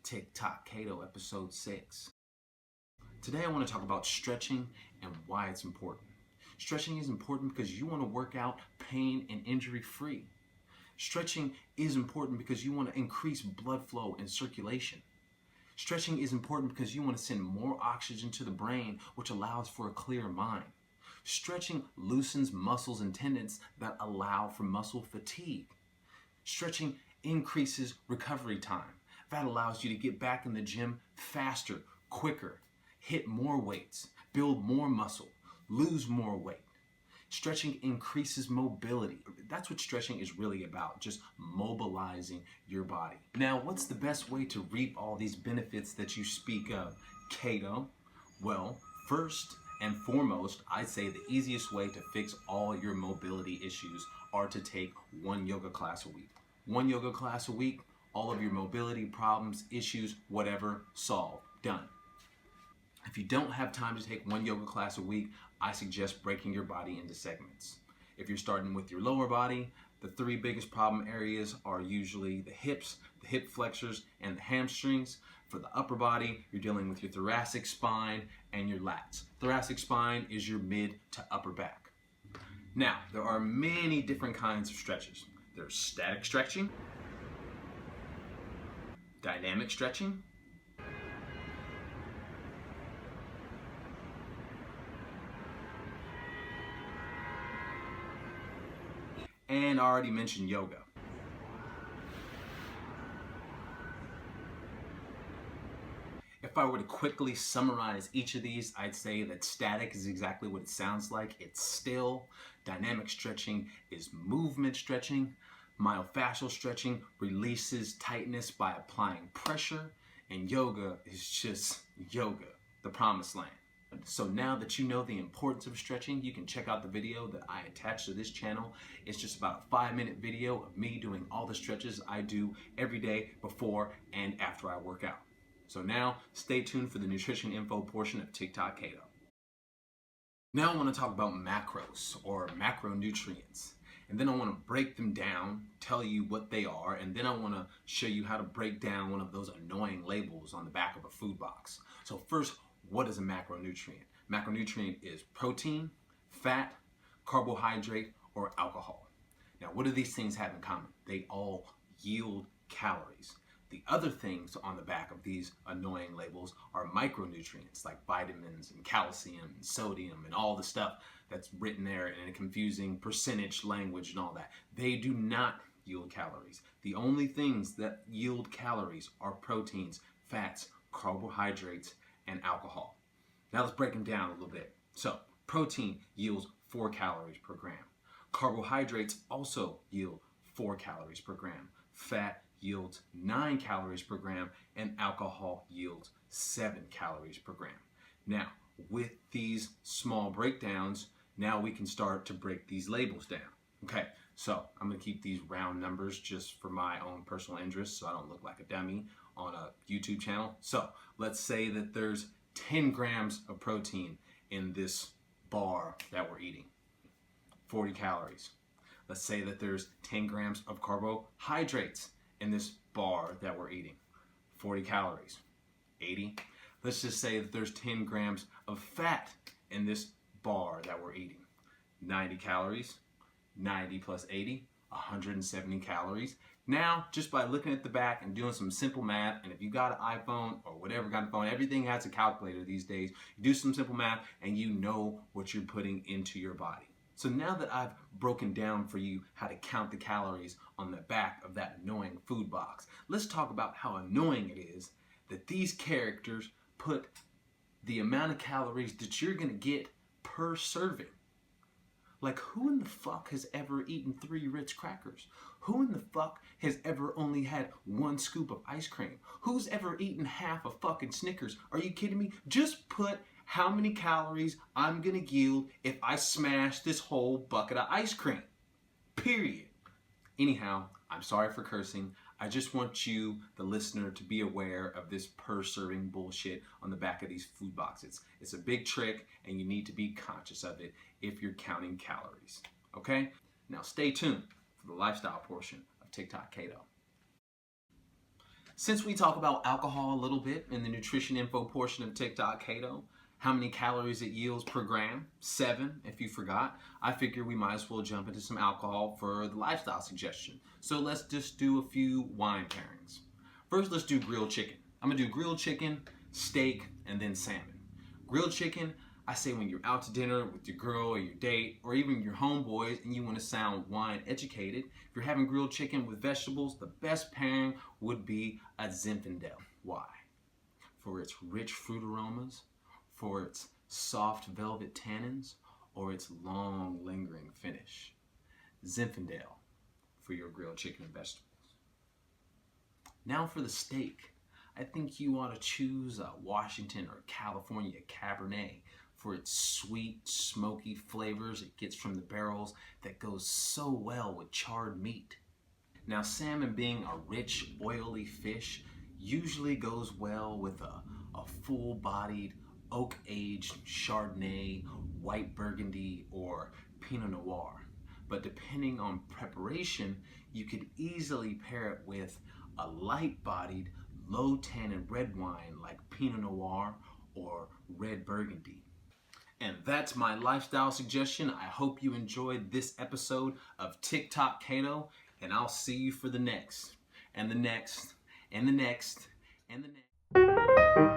TikTok Kato episode 6. Today I want to talk about stretching and why it's important. Stretching is important because you want to work out pain and injury free. Stretching is important because you want to increase blood flow and circulation. Stretching is important because you want to send more oxygen to the brain, which allows for a clear mind. Stretching loosens muscles and tendons that allow for muscle fatigue. Stretching increases recovery time. That allows you to get back in the gym faster, quicker, hit more weights, build more muscle, lose more weight. Stretching increases mobility. That's what stretching is really about, just mobilizing your body. Now, what's the best way to reap all these benefits that you speak of, Kato? Well, first and foremost, I'd say the easiest way to fix all your mobility issues are to take one yoga class a week. One yoga class a week, all of your mobility problems, issues, whatever, solved, done. If you don't have time to take one yoga class a week, I suggest breaking your body into segments. If you're starting with your lower body, the three biggest problem areas are usually the hips, the hip flexors, and the hamstrings. For the upper body, you're dealing with your thoracic spine and your lats. Thoracic spine is your mid to upper back. Now, there are many different kinds of stretches. There's static stretching, dynamic stretching, and I already mentioned yoga. If I were to quickly summarize each of these, I'd say that static is exactly what it sounds like. It's still. Dynamic stretching is movement stretching. Myofascial stretching releases tightness by applying pressure. And yoga is just yoga, the promised land. So now that you know the importance of stretching, you can check out the video that I attached to this channel. It's just about a 5-minute video of me doing all the stretches I do every day before and after I work out. So now, stay tuned for the nutrition info portion of TikTok Kato. Now I want to talk about macros or macronutrients. And then I want to break them down, tell you what they are, and then I want to show you how to break down one of those annoying labels on the back of a food box. So first, what is a macronutrient? Macronutrient is protein, fat, carbohydrate, or alcohol. Now, what do these things have in common? They all yield calories. The other things on the back of these annoying labels are micronutrients like vitamins and calcium and sodium and all the stuff that's written there in a confusing percentage language and all that. They do not yield calories. The only things that yield calories are proteins, fats, carbohydrates, and alcohol. Now let's break them down a little bit. So protein yields 4 calories per gram. Carbohydrates also yield 4 calories per gram. Fat yields 9 calories per gram, and alcohol yields 7 calories per gram. Now, with these small breakdowns, now we can start to break these labels down. Okay, so I'm gonna keep these round numbers just for my own personal interest so I don't look like a dummy on a YouTube channel. So let's say that there's 10 grams of protein in this bar that we're eating, 40 calories. Let's say that there's 10 grams of carbohydrates in this bar that we're eating, 40 calories, 80. Let's just say that there's 10 grams of fat in this bar that we're eating, 90 calories, 90 plus 80, 170 calories. Now, just by looking at the back and doing some simple math, and if you got an iPhone or whatever kind of phone, everything has a calculator these days. You do some simple math and you know what you're putting into your body. So now that I've broken down for you how to count the calories on the back of that annoying food box, let's talk about how annoying it is that these characters put the amount of calories that you're gonna get per serving. Like, who in the fuck has ever eaten 3 Ritz crackers? Who in the fuck has ever only had 1 scoop of ice cream? Who's ever eaten half a fucking Snickers? Are you kidding me? Just put how many calories I'm gonna yield if I smash this whole bucket of ice cream. Period. Anyhow, I'm sorry for cursing. I just want you, the listener, to be aware of this per serving bullshit on the back of these food boxes. It's a big trick and you need to be conscious of it if you're counting calories. Okay? Now stay tuned for the lifestyle portion of TikTok Kato. Since we talk about alcohol a little bit in the nutrition info portion of TikTok Kato, how many calories it yields per gram? 7, if you forgot. I figure we might as well jump into some alcohol for the lifestyle suggestion. So let's just do a few wine pairings. First, let's do grilled chicken. I'm gonna do grilled chicken, steak, and then salmon. Grilled chicken, I say when you're out to dinner with your girl or your date, or even your homeboys, and you want to sound wine educated, if you're having grilled chicken with vegetables, the best pairing would be a Zinfandel. Why? For its rich fruit aromas, for its soft velvet tannins, or its long lingering finish. Zinfandel for your grilled chicken and vegetables. Now for the steak. I think you ought to choose a Washington or California Cabernet for its sweet, smoky flavors it gets from the barrels that goes so well with charred meat. Now, salmon being a rich, oily fish usually goes well with a full-bodied, oak-aged Chardonnay, white Burgundy, or Pinot Noir. But depending on preparation, you could easily pair it with a light-bodied, low-tannin red wine like Pinot Noir or red Burgundy. And that's my lifestyle suggestion. I hope you enjoyed this episode of TikTok Kato, and I'll see you for the next, and the next, and the next, and the next.